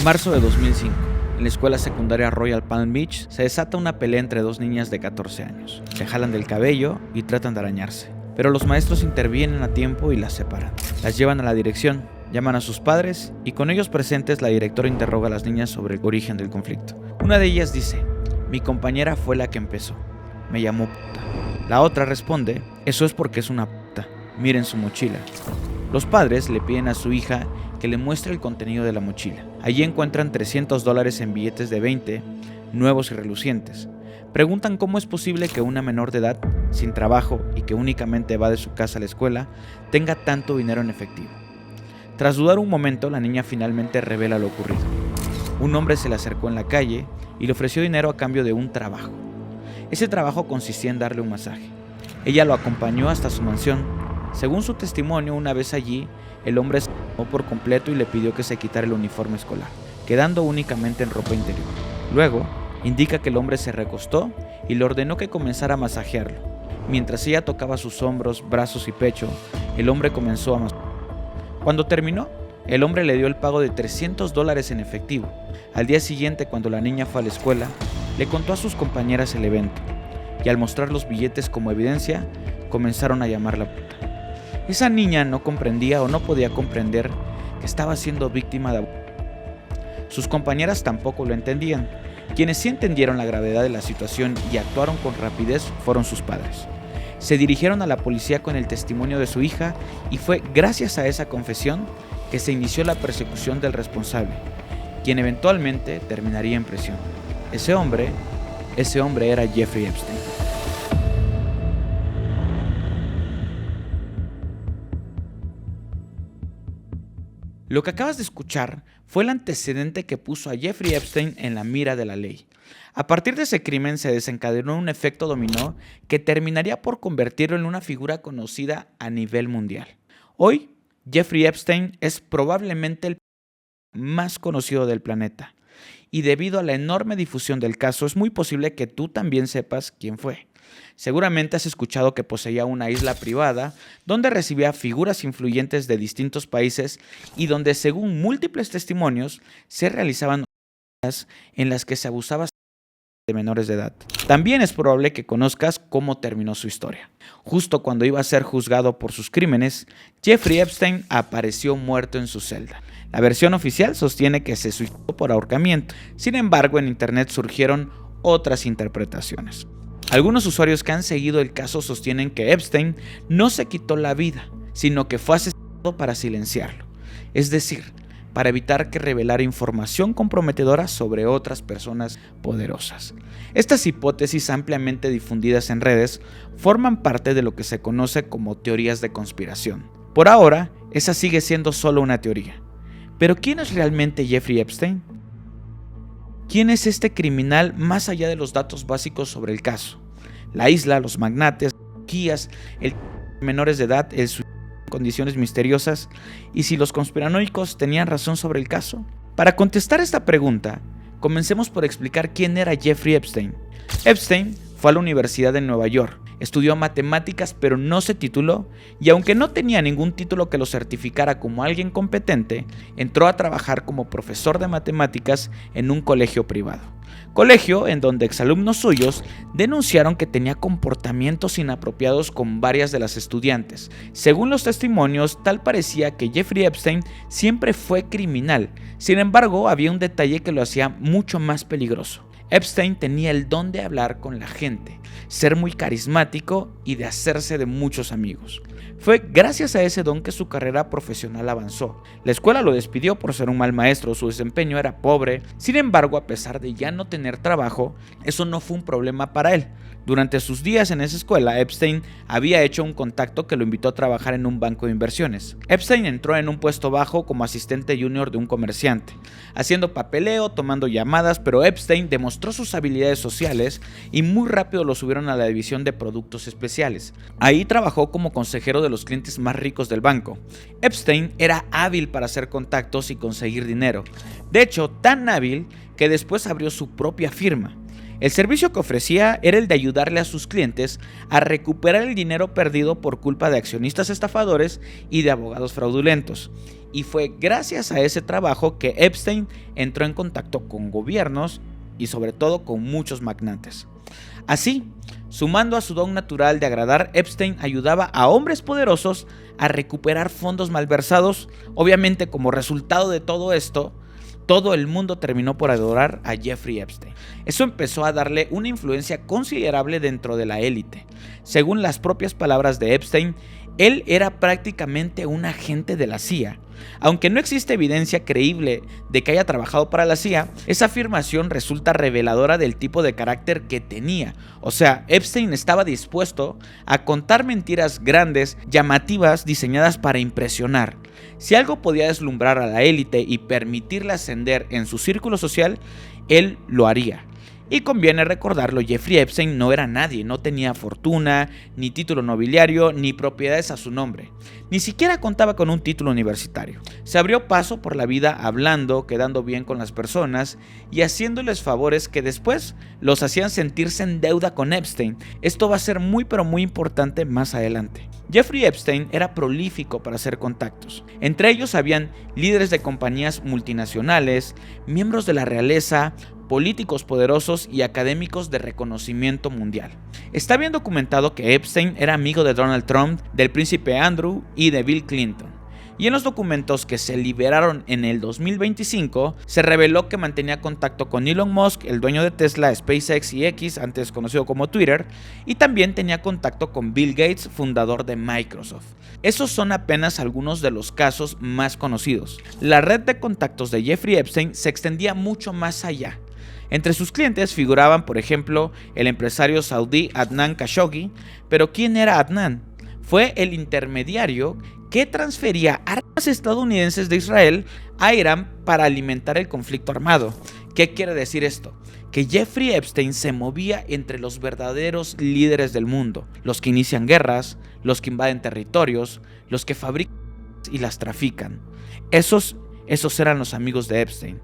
Marzo de 2005. En la escuela secundaria Royal Palm Beach se desata una pelea entre dos niñas de 14 años. Se jalan del cabello y tratan de arañarse, pero los maestros intervienen a tiempo y las separan. Las llevan a la dirección, llaman a sus padres y con ellos presentes la directora interroga a las niñas sobre el origen del conflicto. Una de ellas dice: "Mi compañera fue la que empezó, me llamó puta". La otra responde: "Eso es porque es una puta, miren su mochila". Los padres le piden a su hija que le muestre el contenido de la mochila. Allí encuentran $300 en billetes de 20, nuevos y relucientes. Preguntan cómo es posible que una menor de edad, sin trabajo y que únicamente va de su casa a la escuela, tenga tanto dinero en efectivo. Tras dudar un momento, la niña finalmente revela lo ocurrido. Un hombre se le acercó en la calle y le ofreció dinero a cambio de un trabajo. Ese trabajo consistía en darle un masaje. Ella lo acompañó hasta su mansión. Según su testimonio, una vez allí, el hombre se tomó por completo y le pidió que se quitara el uniforme escolar, quedando únicamente en ropa interior. Luego, indica que el hombre se recostó y le ordenó que comenzara a masajearlo. Mientras ella tocaba sus hombros, brazos y pecho, el hombre comenzó a masajear. Cuando terminó, el hombre le dio el pago de $300 en efectivo. Al día siguiente, cuando la niña fue a la escuela, le contó a sus compañeras el evento, y al mostrar los billetes como evidencia, comenzaron a llamarla puta. Esa niña no comprendía o no podía comprender que estaba siendo víctima de abuso. Sus compañeras tampoco lo entendían. Quienes sí entendieron la gravedad de la situación y actuaron con rapidez fueron sus padres. Se dirigieron a la policía con el testimonio de su hija y fue gracias a esa confesión que se inició la persecución del responsable, quien eventualmente terminaría en prisión. Ese hombre era Jeffrey Epstein. Lo que acabas de escuchar fue el antecedente que puso a Jeffrey Epstein en la mira de la ley. A partir de ese crimen se desencadenó un efecto dominó que terminaría por convertirlo en una figura conocida a nivel mundial. Hoy, Jeffrey Epstein es probablemente el más conocido del planeta, y debido a la enorme difusión del caso es muy posible que tú también sepas quién fue. Seguramente has escuchado que poseía una isla privada donde recibía figuras influyentes de distintos países y donde, según múltiples testimonios, se realizaban actividades en las que se abusaba de menores de edad. También es probable que conozcas cómo terminó su historia. Justo cuando iba a ser juzgado por sus crímenes, Jeffrey Epstein apareció muerto en su celda. La versión oficial sostiene que se suicidó por ahorcamiento. Sin embargo, en internet surgieron otras interpretaciones. Algunos usuarios que han seguido el caso sostienen que Epstein no se quitó la vida, sino que fue asesinado para silenciarlo, es decir, para evitar que revelara información comprometedora sobre otras personas poderosas. Estas hipótesis ampliamente difundidas en redes forman parte de lo que se conoce como teorías de conspiración. Por ahora, esa sigue siendo solo una teoría. ¿Pero quién es realmente Jeffrey Epstein? ¿Quién es este criminal más allá de los datos básicos sobre el caso? La isla, los magnates, las guías, el menores de edad, el suicidio en condiciones misteriosas, y si los conspiranoicos tenían razón sobre el caso. Para contestar esta pregunta, comencemos por explicar quién era Jeffrey Epstein. Epstein fue a la Universidad de Nueva York, estudió matemáticas pero no se tituló, y aunque no tenía ningún título que lo certificara como alguien competente, entró a trabajar como profesor de matemáticas en un colegio privado. Colegio en donde exalumnos suyos denunciaron que tenía comportamientos inapropiados con varias de las estudiantes. Según los testimonios, tal parecía que Jeffrey Epstein siempre fue criminal. Sin embargo, había un detalle que lo hacía mucho más peligroso. Epstein tenía el don de hablar con la gente, ser muy carismático y de hacerse de muchos amigos. Fue gracias a ese don que su carrera profesional avanzó. La escuela lo despidió por ser un mal maestro, su desempeño era pobre. Sin embargo, a pesar de ya no tener trabajo, eso no fue un problema para él. Durante sus días en esa escuela, Epstein había hecho un contacto que lo invitó a trabajar en un banco de inversiones. Epstein entró en un puesto bajo como asistente junior de un comerciante, haciendo papeleo, tomando llamadas, pero Epstein demostró sus habilidades sociales y muy rápido lo subieron a la división de productos especiales. Ahí trabajó como consejero de los clientes más ricos del banco. Epstein era hábil para hacer contactos y conseguir dinero. De hecho, tan hábil que después abrió su propia firma. El servicio que ofrecía era el de ayudarle a sus clientes a recuperar el dinero perdido por culpa de accionistas estafadores y de abogados fraudulentos. Y fue gracias a ese trabajo que Epstein entró en contacto con gobiernos y sobre todo con muchos magnates. Así, sumando a su don natural de agradar, Epstein ayudaba a hombres poderosos a recuperar fondos malversados. Obviamente, como resultado de todo esto, todo el mundo terminó por adorar a Jeffrey Epstein. Eso empezó a darle una influencia considerable dentro de la élite. Según las propias palabras de Epstein, él era prácticamente un agente de la CIA. Aunque no existe evidencia creíble de que haya trabajado para la CIA, esa afirmación resulta reveladora del tipo de carácter que tenía. O sea, Epstein estaba dispuesto a contar mentiras grandes, llamativas, diseñadas para impresionar. Si algo podía deslumbrar a la élite y permitirle ascender en su círculo social, él lo haría. Y conviene recordarlo, Jeffrey Epstein no era nadie, no tenía fortuna, ni título nobiliario, ni propiedades a su nombre. Ni siquiera contaba con un título universitario. Se abrió paso por la vida hablando, quedando bien con las personas y haciéndoles favores que después los hacían sentirse en deuda con Epstein. Esto va a ser muy pero muy importante más adelante. Jeffrey Epstein era prolífico para hacer contactos. Entre ellos habían líderes de compañías multinacionales, miembros de la realeza, políticos poderosos y académicos de reconocimiento mundial. Está bien documentado que Epstein era amigo de Donald Trump, del príncipe Andrew y de Bill Clinton. Y en los documentos que se liberaron en el 2025, se reveló que mantenía contacto con Elon Musk, el dueño de Tesla, SpaceX y X, antes conocido como Twitter, y también tenía contacto con Bill Gates, fundador de Microsoft. Esos son apenas algunos de los casos más conocidos. La red de contactos de Jeffrey Epstein se extendía mucho más allá. Entre sus clientes figuraban, por ejemplo, el empresario saudí Adnan Khashoggi. Pero ¿quién era Adnan? Fue el intermediario que transfería armas estadounidenses de Israel a Irán para alimentar el conflicto armado. ¿Qué quiere decir esto? Que Jeffrey Epstein se movía entre los verdaderos líderes del mundo, los que inician guerras, los que invaden territorios, los que fabrican y las trafican. Esos eran los amigos de Epstein.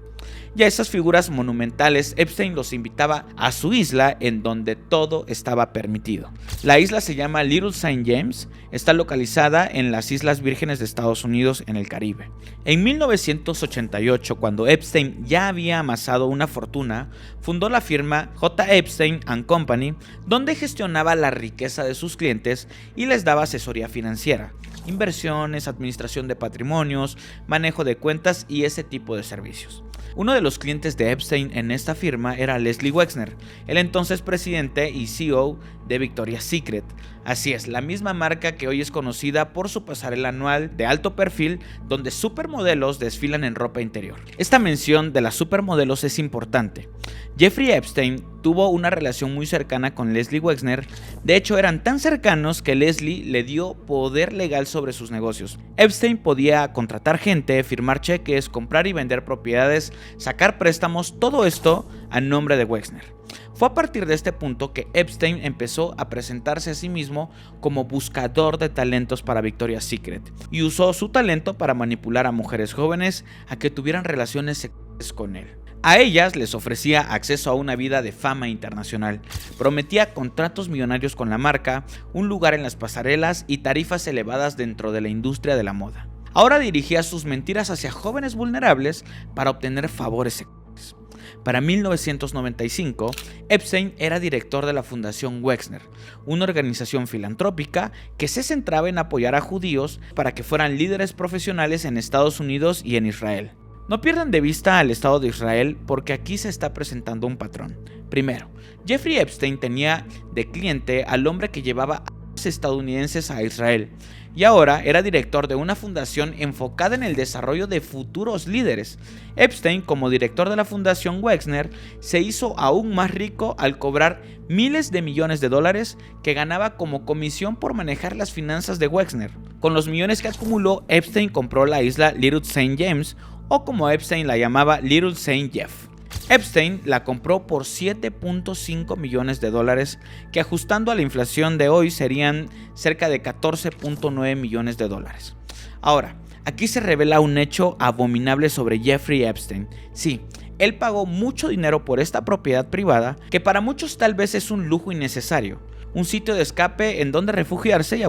Y a esas figuras monumentales, Epstein los invitaba a su isla en donde todo estaba permitido. La isla se llama Little St. James, está localizada en las Islas Vírgenes de Estados Unidos en el Caribe. En 1988, cuando Epstein ya había amasado una fortuna, fundó la firma J. Epstein & Company, donde gestionaba la riqueza de sus clientes y les daba asesoría financiera, inversiones, administración de patrimonios, manejo de cuentas y ese tipo de servicios. Uno de los clientes de Epstein en esta firma era Leslie Wexner, el entonces presidente y CEO de Victoria's Secret. Así es, la misma marca que hoy es conocida por su pasarela anual de alto perfil donde supermodelos desfilan en ropa interior. Esta mención de las supermodelos es importante. Jeffrey Epstein tuvo una relación muy cercana con Leslie Wexner. De hecho, eran tan cercanos que Leslie le dio poder legal sobre sus negocios. Epstein podía contratar gente, firmar cheques, comprar y vender propiedades, sacar préstamos, todo esto a nombre de Wexner. Fue a partir de este punto que Epstein empezó a presentarse a sí mismo como buscador de talentos para Victoria's Secret y usó su talento para manipular a mujeres jóvenes a que tuvieran relaciones sexuales con él. A ellas les ofrecía acceso a una vida de fama internacional, prometía contratos millonarios con la marca, un lugar en las pasarelas y tarifas elevadas dentro de la industria de la moda. Ahora dirigía sus mentiras hacia jóvenes vulnerables para obtener favores sexuales. Para 1995, Epstein era director de la Fundación Wexner, una organización filantrópica que se centraba en apoyar a judíos para que fueran líderes profesionales en Estados Unidos y en Israel. No pierdan de vista al Estado de Israel porque aquí se está presentando un patrón. Primero, Jeffrey Epstein tenía de cliente al hombre que llevaba estadounidenses a Israel y ahora era director de una fundación enfocada en el desarrollo de futuros líderes. Epstein, como director de la Fundación Wexner, se hizo aún más rico al cobrar miles de millones de dólares que ganaba como comisión por manejar las finanzas de Wexner. Con los millones que acumuló, Epstein compró la isla Little St. James, o como Epstein la llamaba, Little St. Jeff. Epstein la compró por 7.5 millones de dólares, que ajustando a la inflación de hoy serían cerca de 14.9 millones de dólares. Ahora, aquí se revela un hecho abominable sobre Jeffrey Epstein. Sí, él pagó mucho dinero por esta propiedad privada que para muchos tal vez es un lujo innecesario, un sitio de escape en donde refugiarse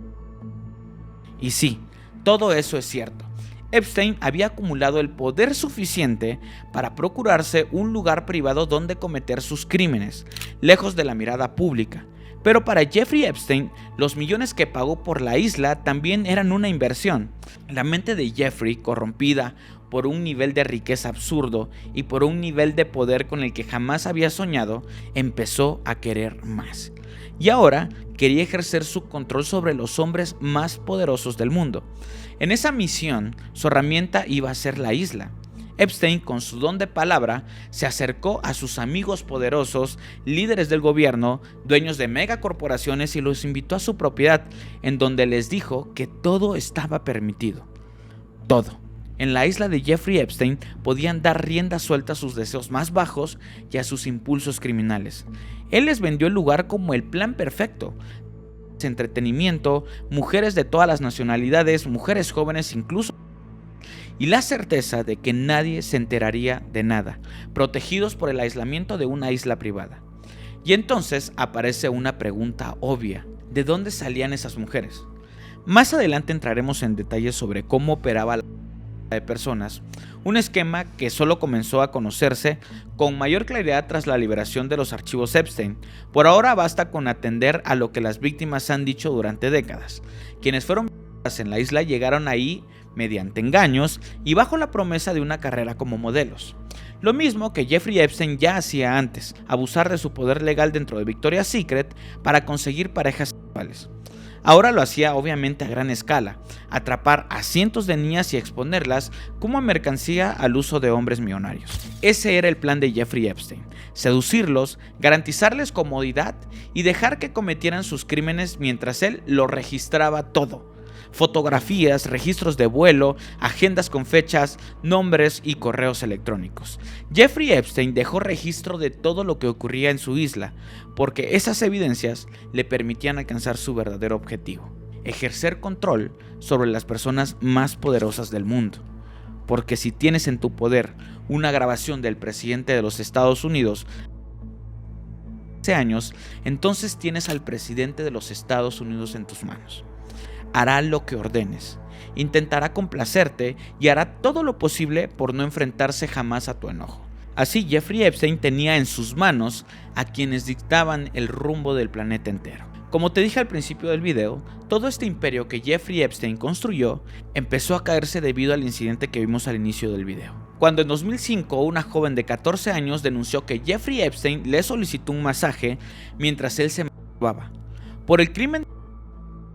y sí, todo eso es cierto. Epstein había acumulado el poder suficiente para procurarse un lugar privado donde cometer sus crímenes, lejos de la mirada pública. Pero para Jeffrey Epstein, los millones que pagó por la isla también eran una inversión. La mente de Jeffrey, corrompida por un nivel de riqueza absurdo y por un nivel de poder con el que jamás había soñado, empezó a querer más. Y ahora quería ejercer su control sobre los hombres más poderosos del mundo. En esa misión, su herramienta iba a ser la isla. Epstein, con su don de palabra, se acercó a sus amigos poderosos, líderes del gobierno, dueños de megacorporaciones y los invitó a su propiedad, en donde les dijo que todo estaba permitido. Todo. En la isla de Jeffrey Epstein podían dar rienda suelta a sus deseos más bajos y a sus impulsos criminales. Él les vendió el lugar como el plan perfecto. Entretenimiento, mujeres de todas las nacionalidades, mujeres jóvenes incluso, y la certeza de que nadie se enteraría de nada, protegidos por el aislamiento de una isla privada. Y entonces aparece una pregunta obvia: ¿de dónde salían esas mujeres? Más adelante entraremos en detalles sobre cómo operaba la de personas, un esquema que solo comenzó a conocerse con mayor claridad tras la liberación de los archivos Epstein. Por ahora basta con atender a lo que las víctimas han dicho durante décadas. Quienes fueron víctimas en la isla llegaron ahí mediante engaños y bajo la promesa de una carrera como modelos. Lo mismo que Jeffrey Epstein ya hacía antes, abusar de su poder legal dentro de Victoria's Secret para conseguir parejas sexuales. Ahora lo hacía obviamente a gran escala, atrapar a cientos de niñas y exponerlas como mercancía al uso de hombres millonarios. Ese era el plan de Jeffrey Epstein: seducirlos, garantizarles comodidad y dejar que cometieran sus crímenes mientras él lo registraba todo. Fotografías, registros de vuelo, agendas con fechas, nombres y correos electrónicos. Jeffrey Epstein dejó registro de todo lo que ocurría en su isla, porque esas evidencias le permitían alcanzar su verdadero objetivo: ejercer control sobre las personas más poderosas del mundo. Porque si tienes en tu poder una grabación del presidente de los Estados Unidos hace años, entonces tienes al presidente de los Estados Unidos en tus manos. Hará lo que ordenes, intentará complacerte y hará todo lo posible por no enfrentarse jamás a tu enojo. Así Jeffrey Epstein tenía en sus manos a quienes dictaban el rumbo del planeta entero. Como te dije al principio del video, todo este imperio que Jeffrey Epstein construyó empezó a caerse debido al incidente que vimos al inicio del video. Cuando en 2005 una joven de 14 años denunció que Jeffrey Epstein le solicitó un masaje mientras él se masturbaba. Por el crimen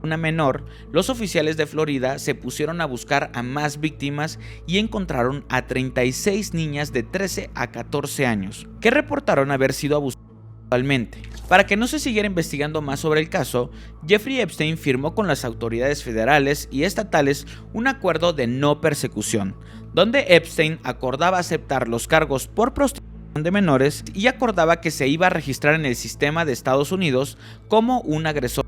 una menor, los oficiales de Florida se pusieron a buscar a más víctimas y encontraron a 36 niñas de 13 a 14 años que reportaron haber sido abusadas sexualmente. Para que no se siguiera investigando más sobre el caso, Jeffrey Epstein firmó con las autoridades federales y estatales un acuerdo de no persecución, donde Epstein acordaba aceptar los cargos por prostitución de menores y acordaba que se iba a registrar en el sistema de Estados Unidos como un agresor.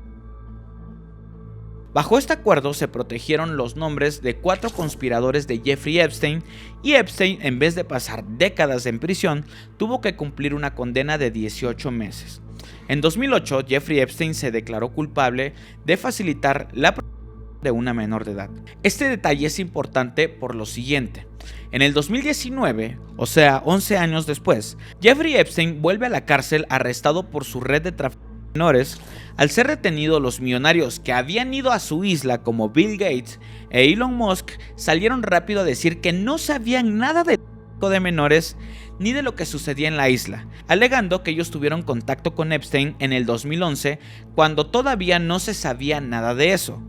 Bajo este acuerdo se protegieron los nombres de 4 conspiradores de Jeffrey Epstein, y Epstein, en vez de pasar décadas en prisión, tuvo que cumplir una condena de 18 meses. En 2008, Jeffrey Epstein se declaró culpable de facilitar la protección de una menor de edad. Este detalle es importante por lo siguiente: en el 2019, o sea 11 años después, Jeffrey Epstein vuelve a la cárcel arrestado por su red de tráfico de menores. Al ser retenidos, los millonarios que habían ido a su isla como Bill Gates e Elon Musk salieron rápido a decir que no sabían nada de tráfico de menores ni de lo que sucedía en la isla, alegando que ellos tuvieron contacto con Epstein en el 2011 cuando todavía no se sabía nada de eso.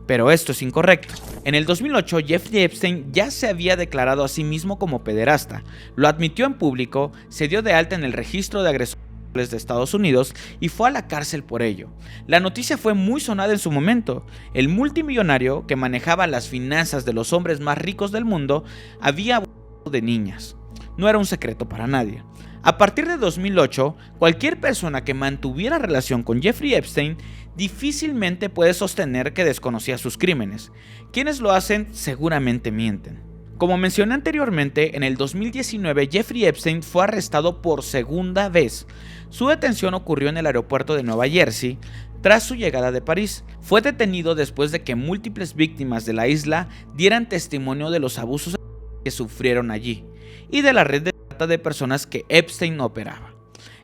Pero esto es incorrecto. En el 2008, Jeffrey Epstein ya se había declarado a sí mismo como pederasta, lo admitió en público, se dio de alta en el registro de agresores de Estados Unidos y fue a la cárcel por ello. La noticia fue muy sonada en su momento. El multimillonario que manejaba las finanzas de los hombres más ricos del mundo había abusado de niñas. No era un secreto para nadie. A partir de 2008, cualquier persona que mantuviera relación con Jeffrey Epstein difícilmente puede sostener que desconocía sus crímenes. Quienes lo hacen seguramente mienten. Como mencioné anteriormente, en el 2019 Jeffrey Epstein fue arrestado por segunda vez. Su detención ocurrió en el aeropuerto de Nueva Jersey tras su llegada de París. Fue detenido después de que múltiples víctimas de la isla dieran testimonio de los abusos que sufrieron allí y de la red de trata de personas que Epstein operaba.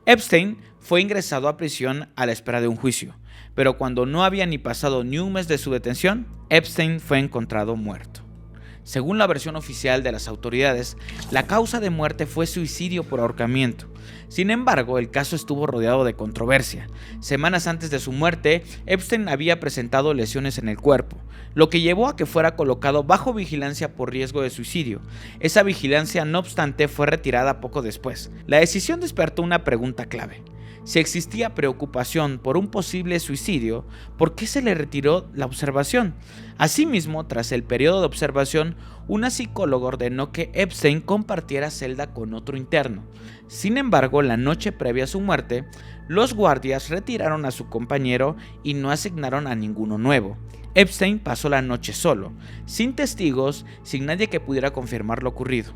Epstein fue ingresado a prisión a la espera de un juicio, pero cuando no había ni pasado ni un mes de su detención, Epstein fue encontrado muerto. Según la versión oficial de las autoridades, la causa de muerte fue suicidio por ahorcamiento. Sin embargo, el caso estuvo rodeado de controversia. Semanas antes de su muerte, Epstein había presentado lesiones en el cuerpo, lo que llevó a que fuera colocado bajo vigilancia por riesgo de suicidio. Esa vigilancia, no obstante, fue retirada poco después. La decisión despertó una pregunta clave. Si existía preocupación por un posible suicidio, ¿por qué se le retiró la observación? Asimismo, tras el periodo de observación, una psicóloga ordenó que Epstein compartiera celda con otro interno. Sin embargo, la noche previa a su muerte, los guardias retiraron a su compañero y no asignaron a ninguno nuevo. Epstein pasó la noche solo, sin testigos, sin nadie que pudiera confirmar lo ocurrido.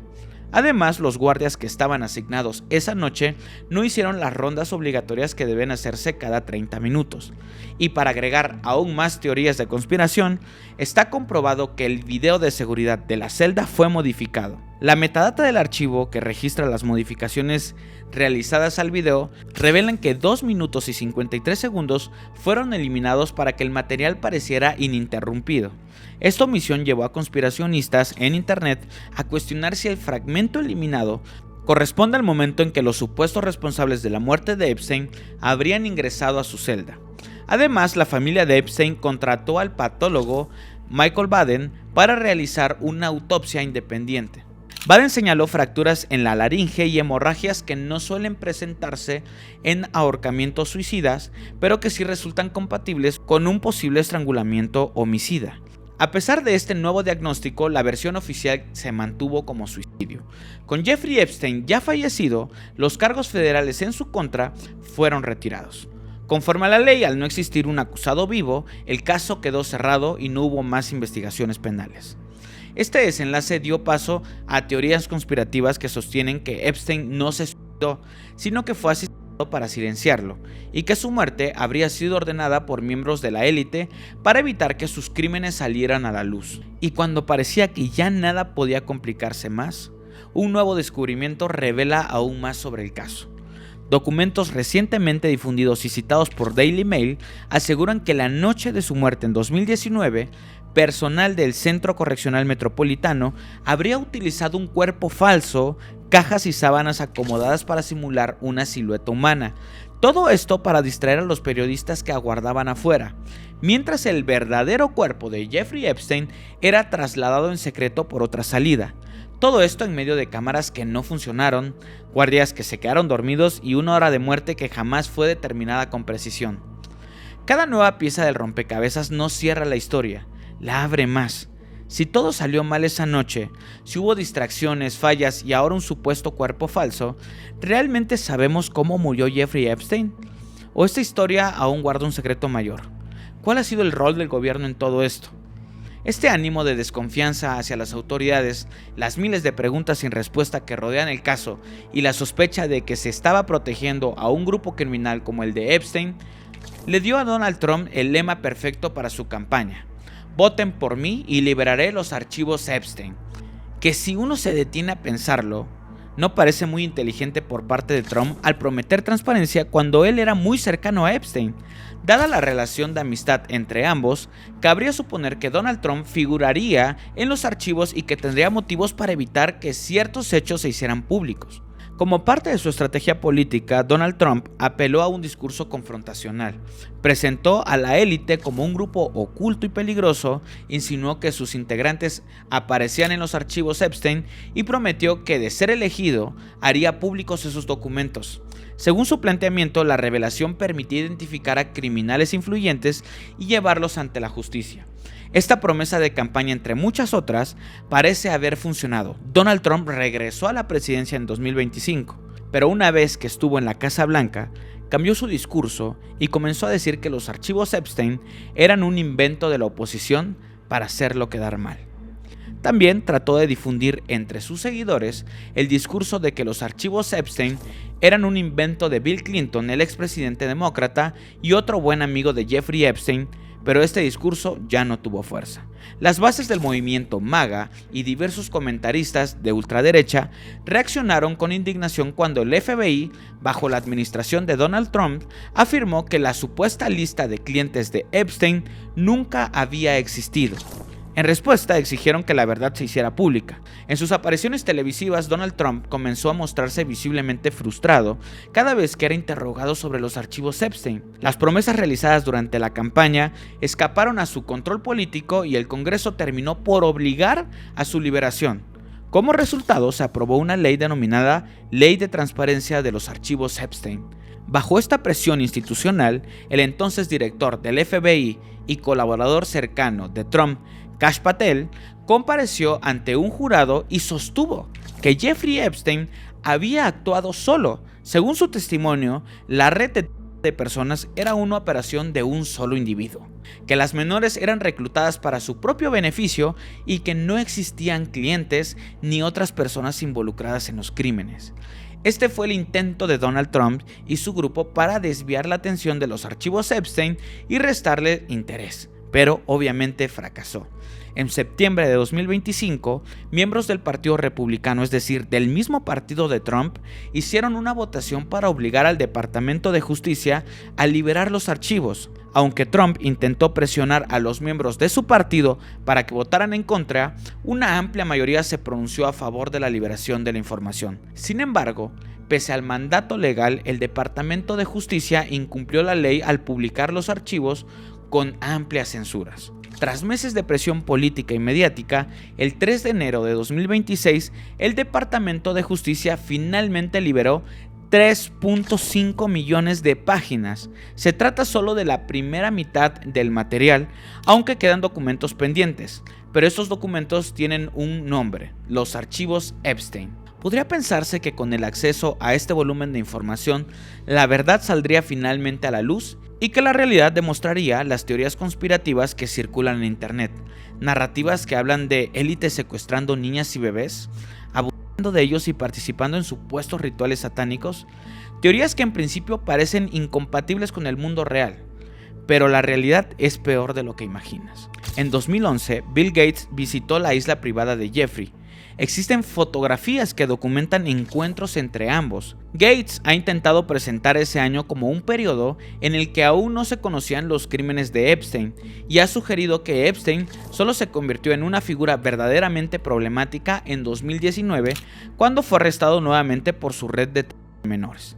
Además, los guardias que estaban asignados esa noche no hicieron las rondas obligatorias que deben hacerse cada 30 minutos. Y para agregar aún más teorías de conspiración, está comprobado que el video de seguridad de la celda fue modificado. La metadata del archivo que registra las modificaciones realizadas al video revelan que 2 minutos y 53 segundos fueron eliminados para que el material pareciera ininterrumpido. Esta omisión llevó a conspiracionistas en internet a cuestionar si el fragmento eliminado corresponde al momento en que los supuestos responsables de la muerte de Epstein habrían ingresado a su celda. Además, la familia de Epstein contrató al patólogo Michael Baden para realizar una autopsia independiente. Baden señaló fracturas en la laringe y hemorragias que no suelen presentarse en ahorcamientos suicidas, pero que sí resultan compatibles con un posible estrangulamiento homicida. A pesar de este nuevo diagnóstico, la versión oficial se mantuvo como suicidio. Con Jeffrey Epstein ya fallecido, los cargos federales en su contra fueron retirados. Conforme a la ley, al no existir un acusado vivo, el caso quedó cerrado y no hubo más investigaciones penales. Este desenlace dio paso a teorías conspirativas que sostienen que Epstein no se suicidó, sino que fue asesinado para silenciarlo, y que su muerte habría sido ordenada por miembros de la élite para evitar que sus crímenes salieran a la luz. Y cuando parecía que ya nada podía complicarse más, un nuevo descubrimiento revela aún más sobre el caso. Documentos recientemente difundidos y citados por Daily Mail aseguran que la noche de su muerte en 2019, personal del Centro Correccional Metropolitano habría utilizado un cuerpo falso, cajas y sábanas acomodadas para simular una silueta humana. Todo esto para distraer a los periodistas que aguardaban afuera, mientras el verdadero cuerpo de Jeffrey Epstein era trasladado en secreto por otra salida. Todo esto en medio de cámaras que no funcionaron, guardias que se quedaron dormidos y una hora de muerte que jamás fue determinada con precisión. Cada nueva pieza del rompecabezas no cierra la historia, la abre más. Si todo salió mal esa noche, si hubo distracciones, fallas y ahora un supuesto cuerpo falso, ¿realmente sabemos cómo murió Jeffrey Epstein? ¿O esta historia aún guarda un secreto mayor? ¿Cuál ha sido el rol del gobierno en todo esto? Este ánimo de desconfianza hacia las autoridades, las miles de preguntas sin respuesta que rodean el caso y la sospecha de que se estaba protegiendo a un grupo criminal como el de Epstein, le dio a Donald Trump el lema perfecto para su campaña: voten por mí y liberaré los archivos Epstein. Que si uno se detiene a pensarlo, no parece muy inteligente por parte de Trump al prometer transparencia cuando él era muy cercano a Epstein. Dada la relación de amistad entre ambos, cabría suponer que Donald Trump figuraría en los archivos y que tendría motivos para evitar que ciertos hechos se hicieran públicos. Como parte de su estrategia política, Donald Trump apeló a un discurso confrontacional, presentó a la élite como un grupo oculto y peligroso, insinuó que sus integrantes aparecían en los archivos Epstein y prometió que, de ser elegido, haría públicos esos documentos. Según su planteamiento, la revelación permitía identificar a criminales influyentes y llevarlos ante la justicia. Esta promesa de campaña, entre muchas otras, parece haber funcionado. Donald Trump regresó a la presidencia en 2025, pero una vez que estuvo en la Casa Blanca, cambió su discurso y comenzó a decir que los archivos Epstein eran un invento de la oposición para hacerlo quedar mal. También trató de difundir entre sus seguidores el discurso de que los archivos Epstein eran un invento de Bill Clinton, el expresidente demócrata y otro buen amigo de Jeffrey Epstein, pero este discurso ya no tuvo fuerza. Las bases del movimiento MAGA y diversos comentaristas de ultraderecha reaccionaron con indignación cuando el FBI, bajo la administración de Donald Trump, afirmó que la supuesta lista de clientes de Epstein nunca había existido. En respuesta, exigieron que la verdad se hiciera pública. En sus apariciones televisivas, Donald Trump comenzó a mostrarse visiblemente frustrado cada vez que era interrogado sobre los archivos Epstein. Las promesas realizadas durante la campaña escaparon a su control político y el Congreso terminó por obligar a su liberación. Como resultado, se aprobó una ley denominada Ley de Transparencia de los Archivos Epstein. Bajo esta presión institucional, el entonces director del FBI y colaborador cercano de Trump, Kash Patel, compareció ante un jurado y sostuvo que Jeffrey Epstein había actuado solo. Según su testimonio, la red de personas era una operación de un solo individuo, que las menores eran reclutadas para su propio beneficio y que no existían clientes ni otras personas involucradas en los crímenes. Este fue el intento de Donald Trump y su grupo para desviar la atención de los archivos Epstein y restarle interés, pero obviamente fracasó. En septiembre de 2025, miembros del Partido Republicano, es decir, del mismo partido de Trump, hicieron una votación para obligar al Departamento de Justicia a liberar los archivos. Aunque Trump intentó presionar a los miembros de su partido para que votaran en contra, una amplia mayoría se pronunció a favor de la liberación de la información. Sin embargo, pese al mandato legal, el Departamento de Justicia incumplió la ley al publicar los archivos con amplias censuras. Tras meses de presión política y mediática, el 3 de enero de 2026, el Departamento de Justicia finalmente liberó 3.5 millones de páginas. Se trata solo de la primera mitad del material, aunque quedan documentos pendientes, pero estos documentos tienen un nombre: los archivos Epstein. Podría pensarse que con el acceso a este volumen de información, la verdad saldría finalmente a la luz y que la realidad demostraría las teorías conspirativas que circulan en internet, narrativas que hablan de élites secuestrando niñas y bebés, abusando de ellos y participando en supuestos rituales satánicos, teorías que en principio parecen incompatibles con el mundo real, pero la realidad es peor de lo que imaginas. En 2011, Bill Gates visitó la isla privada de Jeffrey. Existen fotografías que documentan encuentros entre ambos. Gates ha intentado presentar ese año como un periodo en el que aún no se conocían los crímenes de Epstein y ha sugerido que Epstein solo se convirtió en una figura verdaderamente problemática en 2019 cuando fue arrestado nuevamente por su red de menores.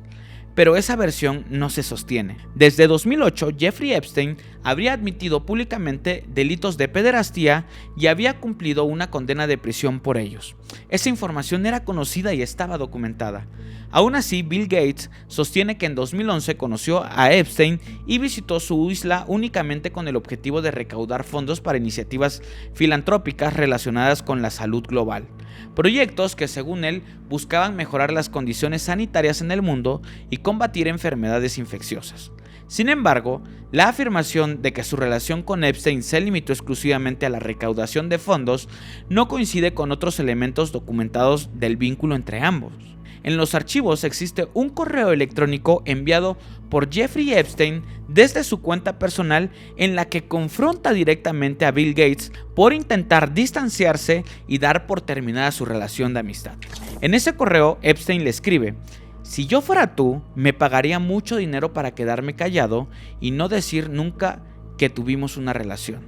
Pero esa versión no se sostiene. Desde 2008, Jeffrey Epstein habría admitido públicamente delitos de pederastía y había cumplido una condena de prisión por ellos. Esa información era conocida y estaba documentada. Aún así, Bill Gates sostiene que en 2011 conoció a Epstein y visitó su isla únicamente con el objetivo de recaudar fondos para iniciativas filantrópicas relacionadas con la salud global. Proyectos que, según él, buscaban mejorar las condiciones sanitarias en el mundo y combatir enfermedades infecciosas. Sin embargo, la afirmación de que su relación con Epstein se limitó exclusivamente a la recaudación de fondos no coincide con otros elementos documentados del vínculo entre ambos. En los archivos existe un correo electrónico enviado por Jeffrey Epstein desde su cuenta personal en la que confronta directamente a Bill Gates por intentar distanciarse y dar por terminada su relación de amistad. En ese correo, Epstein le escribe: "Si yo fuera tú, me pagaría mucho dinero para quedarme callado y no decir nunca que tuvimos una relación".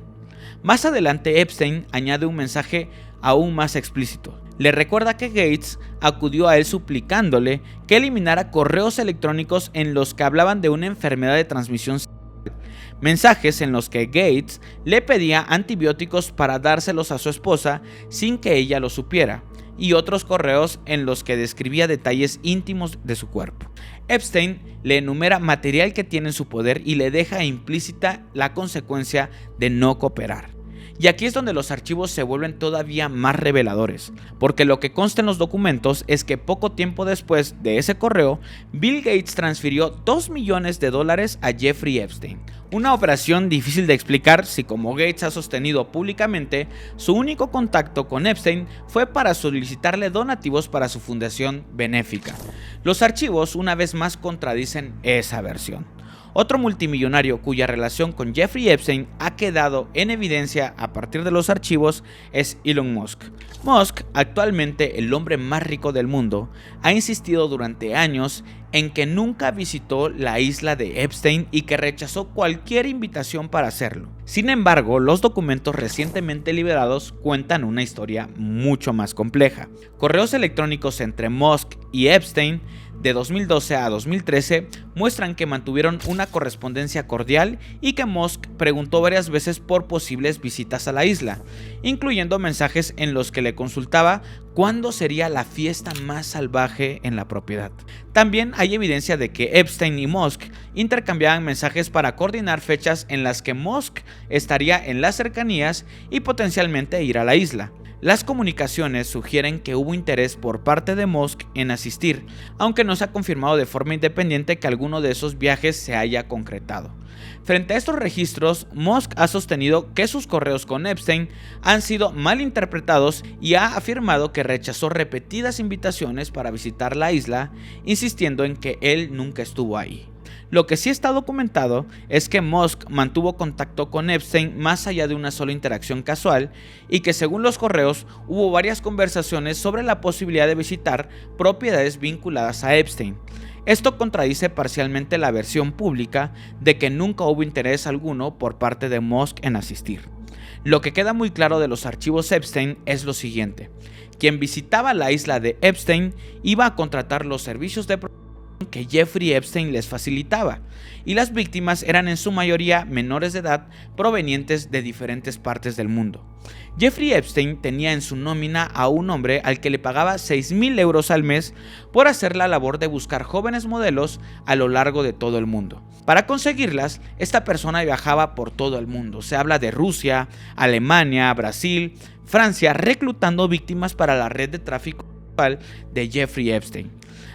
Más adelante, Epstein añade un mensaje aún más explícito. Le recuerda que Gates acudió a él suplicándole que eliminara correos electrónicos en los que hablaban de una enfermedad de transmisión sexual, mensajes en los que Gates le pedía antibióticos para dárselos a su esposa sin que ella lo supiera, y otros correos en los que describía detalles íntimos de su cuerpo. Epstein le enumera material que tiene en su poder y le deja implícita la consecuencia de no cooperar. Y aquí es donde los archivos se vuelven todavía más reveladores, porque lo que consta en los documentos es que poco tiempo después de ese correo, Bill Gates transfirió $2 millones a Jeffrey Epstein. Una operación difícil de explicar si, como Gates ha sostenido públicamente, su único contacto con Epstein fue para solicitarle donativos para su fundación benéfica. Los archivos una vez más contradicen esa versión. Otro multimillonario cuya relación con Jeffrey Epstein ha quedado en evidencia a partir de los archivos es Elon Musk. Musk, actualmente el hombre más rico del mundo, ha insistido durante años en que nunca visitó la isla de Epstein y que rechazó cualquier invitación para hacerlo. Sin embargo, los documentos recientemente liberados cuentan una historia mucho más compleja. Correos electrónicos entre Musk y Epstein de 2012 a 2013 muestran que mantuvieron una correspondencia cordial y que Musk preguntó varias veces por posibles visitas a la isla, incluyendo mensajes en los que le consultaba cuándo sería la fiesta más salvaje en la propiedad. También hay evidencia de que Epstein y Musk intercambiaban mensajes para coordinar fechas en las que Musk estaría en las cercanías y potencialmente ir a la isla. Las comunicaciones sugieren que hubo interés por parte de Musk en asistir, aunque no se ha confirmado de forma independiente que alguno de esos viajes se haya concretado. Frente a estos registros, Musk ha sostenido que sus correos con Epstein han sido mal interpretados y ha afirmado que rechazó repetidas invitaciones para visitar la isla, insistiendo en que él nunca estuvo ahí. Lo que sí está documentado es que Musk mantuvo contacto con Epstein más allá de una sola interacción casual y que, según los correos, hubo varias conversaciones sobre la posibilidad de visitar propiedades vinculadas a Epstein. Esto contradice parcialmente la versión pública de que nunca hubo interés alguno por parte de Musk en asistir. Lo que queda muy claro de los archivos Epstein es lo siguiente: quien visitaba la isla de Epstein iba a contratar los servicios de que Jeffrey Epstein les facilitaba, y las víctimas eran en su mayoría menores de edad provenientes de diferentes partes del mundo. Jeffrey Epstein tenía en su nómina a un hombre al que le pagaba 6,000 euros al mes por hacer la labor de buscar jóvenes modelos a lo largo de todo el mundo. Para conseguirlas, esta persona viajaba por todo el mundo. Se habla de Rusia, Alemania, Brasil, Francia, reclutando víctimas para la red de tráfico de Jeffrey Epstein.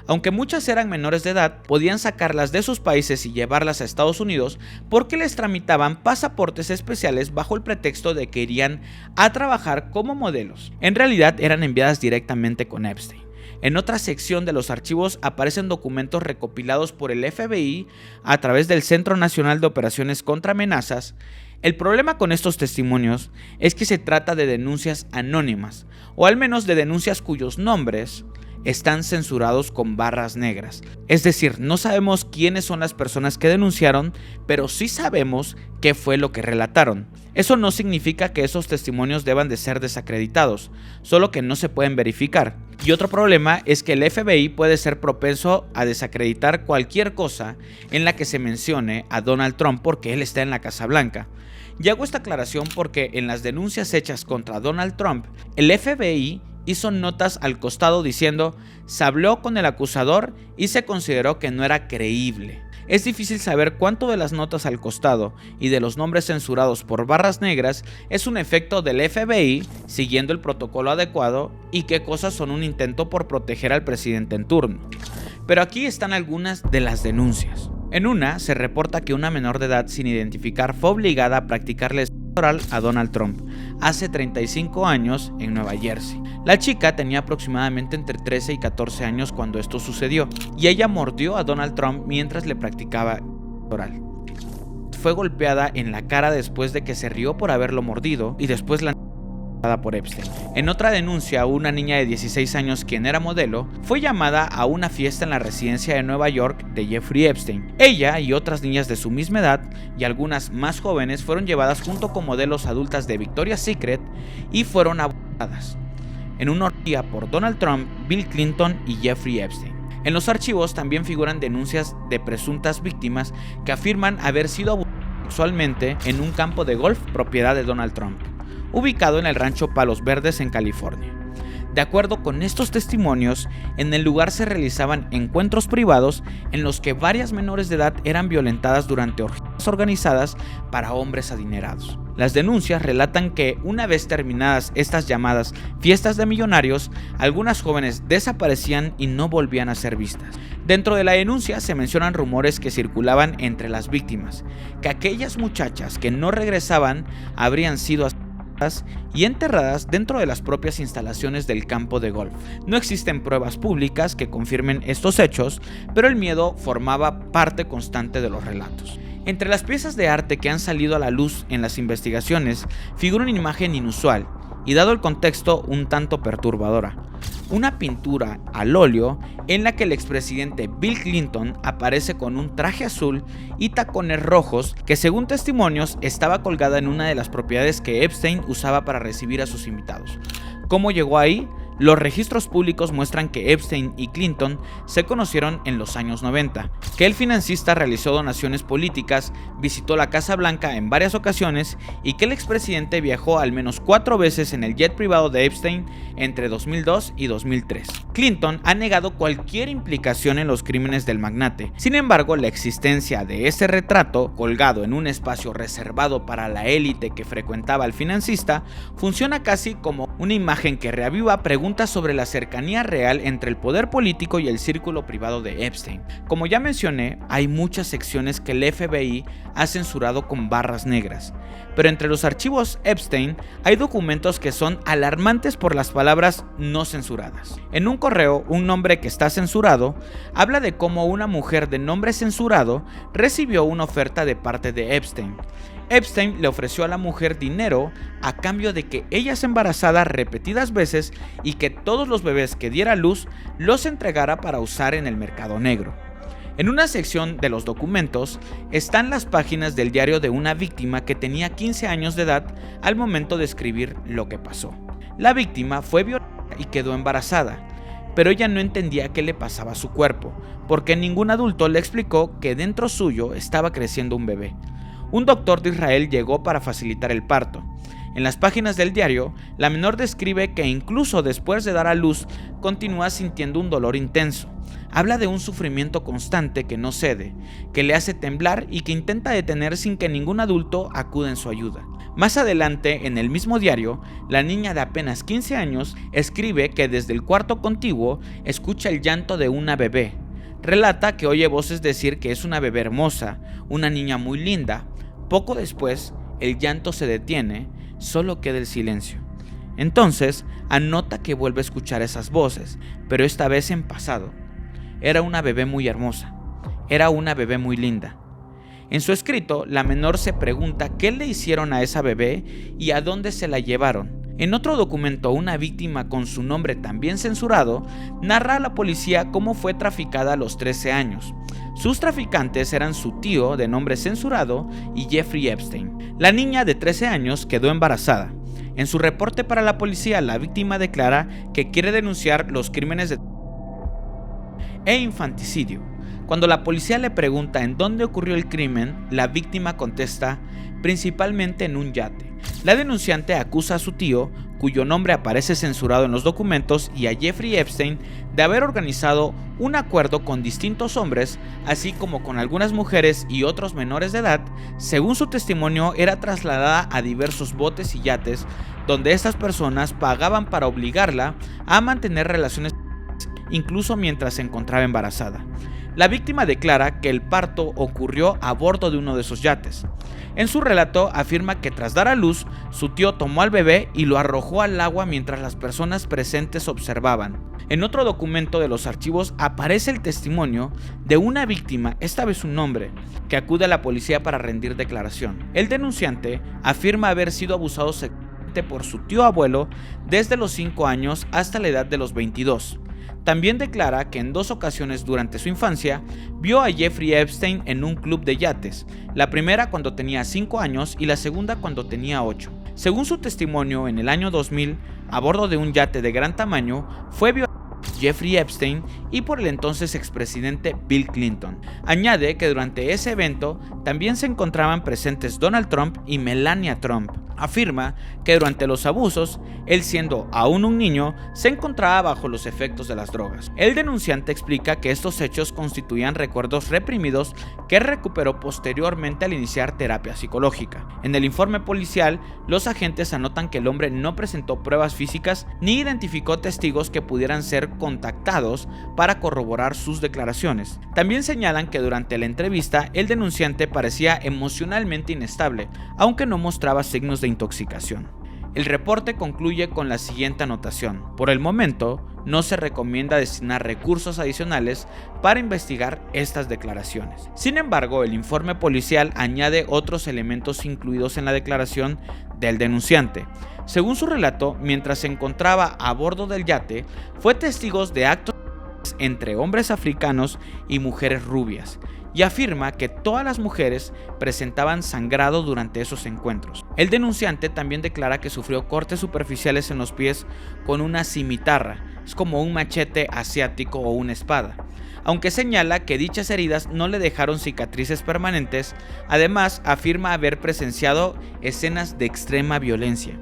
Aunque muchas eran menores de edad, podían sacarlas de sus países y llevarlas a Estados Unidos porque les tramitaban pasaportes especiales bajo el pretexto de que irían a trabajar como modelos. En realidad eran enviadas directamente con Epstein. En otra sección de los archivos aparecen documentos recopilados por el FBI a través del Centro Nacional de Operaciones contra Amenazas. El problema con estos testimonios es que se trata de denuncias anónimas, o al menos de denuncias cuyos nombres están censurados con barras negras. Es decir, no sabemos quiénes son las personas que denunciaron, pero sí sabemos qué fue lo que relataron. Eso no significa que esos testimonios deban de ser desacreditados, solo que no se pueden verificar. Y otro problema es que el FBI puede ser propenso a desacreditar cualquier cosa en la que se mencione a Donald Trump porque él está en la Casa Blanca. Y hago esta aclaración porque en las denuncias hechas contra Donald Trump, el FBI hizo notas al costado diciendo: se habló con el acusador y se consideró que no era creíble. Es difícil saber cuánto de las notas al costado y de los nombres censurados por barras negras es un efecto del FBI siguiendo el protocolo adecuado y qué cosas son un intento por proteger al presidente en turno. Pero aquí están algunas de las denuncias. En una se reporta que una menor de edad sin identificar fue obligada a practicarle sexo oral a Donald Trump hace 35 años en Nueva Jersey. La chica tenía aproximadamente entre 13 y 14 años cuando esto sucedió, y ella mordió a Donald Trump mientras le practicaba oral. Fue golpeada en la cara después de que se rió por haberlo mordido y después la por Epstein. En otra denuncia, una niña de 16 años, quien era modelo, fue llamada a una fiesta en la residencia de Nueva York de Jeffrey Epstein. Ella y otras niñas de su misma edad y algunas más jóvenes fueron llevadas junto con modelos adultas de Victoria's Secret y fueron abusadas en una orgía por Donald Trump, Bill Clinton y Jeffrey Epstein. En los archivos también figuran denuncias de presuntas víctimas que afirman haber sido abusadas sexualmente en un campo de golf propiedad de Donald Trump, ubicado en el rancho Palos Verdes en California. De acuerdo con estos testimonios, en el lugar se realizaban encuentros privados en los que varias menores de edad eran violentadas durante orgías organizadas para hombres adinerados. Las denuncias relatan que una vez terminadas estas llamadas fiestas de millonarios, algunas jóvenes desaparecían y no volvían a ser vistas. Dentro de la denuncia se mencionan rumores que circulaban entre las víctimas, que aquellas muchachas que no regresaban habrían sido asesinadas y enterradas dentro de las propias instalaciones del campo de golf. No existen pruebas públicas que confirmen estos hechos, pero el miedo formaba parte constante de los relatos. Entre las piezas de arte que han salido a la luz en las investigaciones figura una imagen inusual y, dado el contexto, un tanto perturbadora. Una pintura al óleo en la que el expresidente Bill Clinton aparece con un traje azul y tacones rojos que, según testimonios, estaba colgada en una de las propiedades que Epstein usaba para recibir a sus invitados. ¿Cómo llegó ahí? Los registros públicos muestran que Epstein y Clinton se conocieron en los años 90, que el financista realizó donaciones políticas, visitó la Casa Blanca en varias ocasiones y que el expresidente viajó al menos 4 veces en el jet privado de Epstein entre 2002 y 2003. Clinton ha negado cualquier implicación en los crímenes del magnate. Sin embargo, la existencia de ese retrato, colgado en un espacio reservado para la élite que frecuentaba al financista, funciona casi como una imagen que reaviva preguntas sobre la cercanía real entre el poder político y el círculo privado de Epstein. Como ya mencioné, hay muchas secciones que el FBI ha censurado con barras negras, pero entre los archivos Epstein hay documentos que son alarmantes por las palabras no censuradas. En un correo, un nombre que está censurado habla de cómo una mujer de nombre censurado recibió una oferta de parte de Epstein. Epstein le ofreció a la mujer dinero a cambio de que ella se embarazara repetidas veces y que todos los bebés que diera a luz los entregara para usar en el mercado negro. En una sección de los documentos están las páginas del diario de una víctima que tenía 15 años de edad al momento de escribir lo que pasó. La víctima fue violada y quedó embarazada, pero ella no entendía qué le pasaba a su cuerpo, porque ningún adulto le explicó que dentro suyo estaba creciendo un bebé. Un doctor de Israel llegó para facilitar el parto. En las páginas del diario, la menor describe que incluso después de dar a luz, continúa sintiendo un dolor intenso. Habla de un sufrimiento constante que no cede, que le hace temblar y que intenta detener sin que ningún adulto acuda en su ayuda. Más adelante, en el mismo diario, la niña de apenas 15 años escribe que desde el cuarto contiguo escucha el llanto de una bebé. Relata que oye voces decir que es una bebé hermosa, una niña muy linda. Poco después, el llanto se detiene, solo queda el silencio. Entonces, anota que vuelve a escuchar esas voces, pero esta vez en pasado. Era una bebé muy hermosa, era una bebé muy linda. En su escrito, la menor se pregunta qué le hicieron a esa bebé y a dónde se la llevaron. En otro documento, una víctima con su nombre también censurado narra a la policía cómo fue traficada a los 13 años. Sus traficantes eran su tío, de nombre censurado, y Jeffrey Epstein. La niña de 13 años quedó embarazada. En su reporte para la policía, la víctima declara que quiere denunciar los crímenes de infanticidio. Cuando la policía le pregunta en dónde ocurrió el crimen, la víctima contesta: principalmente en un yate. La denunciante acusa a su tío, cuyo nombre aparece censurado en los documentos, y a Jeffrey Epstein de haber organizado un acuerdo con distintos hombres, así como con algunas mujeres y otros menores de edad. Según su testimonio, era trasladada a diversos botes y yates, donde estas personas pagaban para obligarla a mantener relaciones, incluso mientras se encontraba embarazada. La víctima declara que el parto ocurrió a bordo de uno de esos yates. En su relato afirma que tras dar a luz, su tío tomó al bebé y lo arrojó al agua mientras las personas presentes observaban. En otro documento de los archivos aparece el testimonio de una víctima, esta vez un hombre, que acude a la policía para rendir declaración. El denunciante afirma haber sido abusado sexualmente por su tío abuelo desde los 5 años hasta la edad de los 22. También declara que en 2 ocasiones durante su infancia vio a Jeffrey Epstein en un club de yates, la primera cuando tenía 5 años y la segunda cuando tenía 8. Según su testimonio, en el año 2000, a bordo de un yate de gran tamaño, fue violado por Jeffrey Epstein y por el entonces expresidente Bill Clinton. Añade que durante ese evento también se encontraban presentes Donald Trump y Melania Trump. Afirma que durante los abusos, él siendo aún un niño, se encontraba bajo los efectos de las drogas. El denunciante explica que estos hechos constituían recuerdos reprimidos que recuperó posteriormente al iniciar terapia psicológica. En el informe policial, los agentes anotan que el hombre no presentó pruebas físicas ni identificó testigos que pudieran ser contactados para corroborar sus declaraciones. También señalan que durante la entrevista, el denunciante parecía emocionalmente inestable, aunque no mostraba signos de intoxicación. El reporte concluye con la siguiente anotación: por el momento, no se recomienda destinar recursos adicionales para investigar estas declaraciones. Sin embargo, el informe policial añade otros elementos incluidos en la declaración del denunciante. Según su relato, mientras se encontraba a bordo del yate, fue testigo de actos entre hombres africanos y mujeres rubias, y afirma que todas las mujeres presentaban sangrado durante esos encuentros. El denunciante también declara que sufrió cortes superficiales en los pies con una cimitarra, es como un machete asiático o una espada, aunque señala que dichas heridas no le dejaron cicatrices permanentes. Además, afirma haber presenciado escenas de extrema violencia,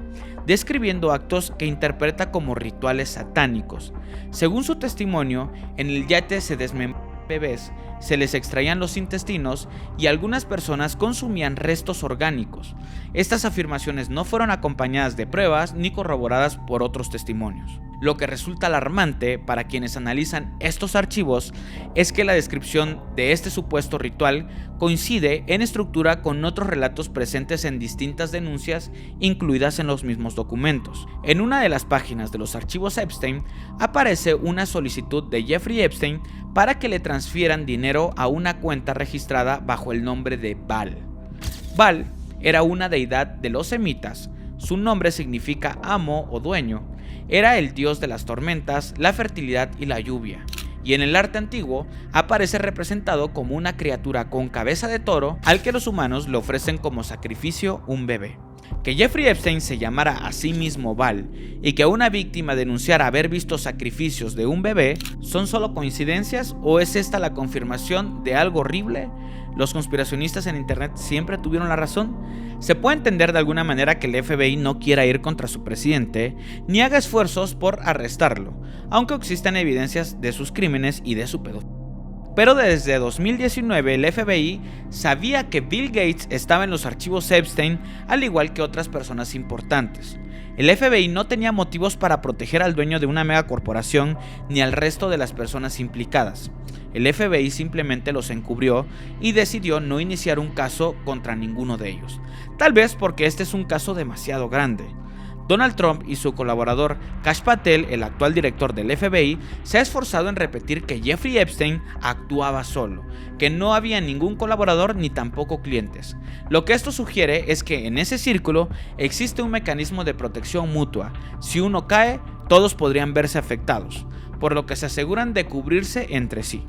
describiendo actos que interpreta como rituales satánicos. Según su testimonio, en el yate se desmembraban bebés, se les extraían los intestinos y algunas personas consumían restos orgánicos. Estas afirmaciones no fueron acompañadas de pruebas ni corroboradas por otros testimonios. Lo que resulta alarmante para quienes analizan estos archivos es que la descripción de este supuesto ritual coincide en estructura con otros relatos presentes en distintas denuncias incluidas en los mismos documentos. En una de las páginas de los archivos Epstein aparece una solicitud de Jeffrey Epstein para que le transfieran dinero a una cuenta registrada bajo el nombre de Baal. Baal era una deidad de los semitas. Su nombre significa amo o dueño. Era el dios de las tormentas, la fertilidad y la lluvia, y en el arte antiguo aparece representado como una criatura con cabeza de toro al que los humanos le ofrecen como sacrificio un bebé. Que Jeffrey Epstein se llamara a sí mismo Baal y que una víctima denunciara haber visto sacrificios de un bebé, ¿son solo coincidencias o es esta la confirmación de algo horrible? ¿Los conspiracionistas en internet siempre tuvieron la razón? Se puede entender de alguna manera que el FBI no quiera ir contra su presidente ni haga esfuerzos por arrestarlo, aunque existan evidencias de sus crímenes y de su pedofilia. Pero desde 2019 el FBI sabía que Bill Gates estaba en los archivos Epstein, al igual que otras personas importantes. El FBI no tenía motivos para proteger al dueño de una megacorporación ni al resto de las personas implicadas. El FBI simplemente los encubrió y decidió no iniciar un caso contra ninguno de ellos, tal vez porque este es un caso demasiado grande. Donald Trump y su colaborador Kash Patel, el actual director del FBI, se ha esforzado en repetir que Jeffrey Epstein actuaba solo, que no había ningún colaborador ni tampoco clientes. Lo que esto sugiere es que en ese círculo existe un mecanismo de protección mutua. Si uno cae, todos podrían verse afectados, por lo que se aseguran de cubrirse entre sí.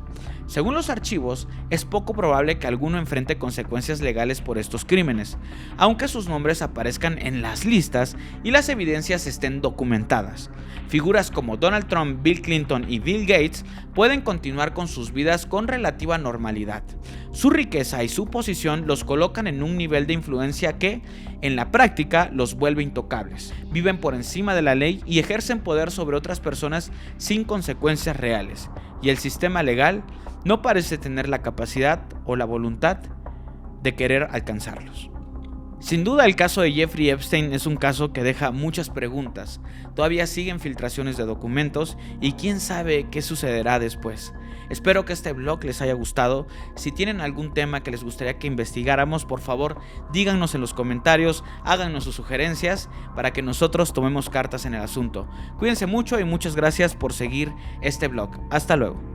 Según los archivos, es poco probable que alguno enfrente consecuencias legales por estos crímenes, aunque sus nombres aparezcan en las listas y las evidencias estén documentadas. Figuras como Donald Trump, Bill Clinton y Bill Gates pueden continuar con sus vidas con relativa normalidad. Su riqueza y su posición los colocan en un nivel de influencia que, en la práctica, los vuelve intocables. Viven por encima de la ley y ejercen poder sobre otras personas sin consecuencias reales, y el sistema legal no parece tener la capacidad o la voluntad de querer alcanzarlos. Sin duda, el caso de Jeffrey Epstein es un caso que deja muchas preguntas. Todavía siguen filtraciones de documentos y quién sabe qué sucederá después. Espero que este blog les haya gustado. Si tienen algún tema que les gustaría que investigáramos, por favor díganos en los comentarios, háganos sus sugerencias para que nosotros tomemos cartas en el asunto. Cuídense mucho y muchas gracias por seguir este blog. Hasta luego.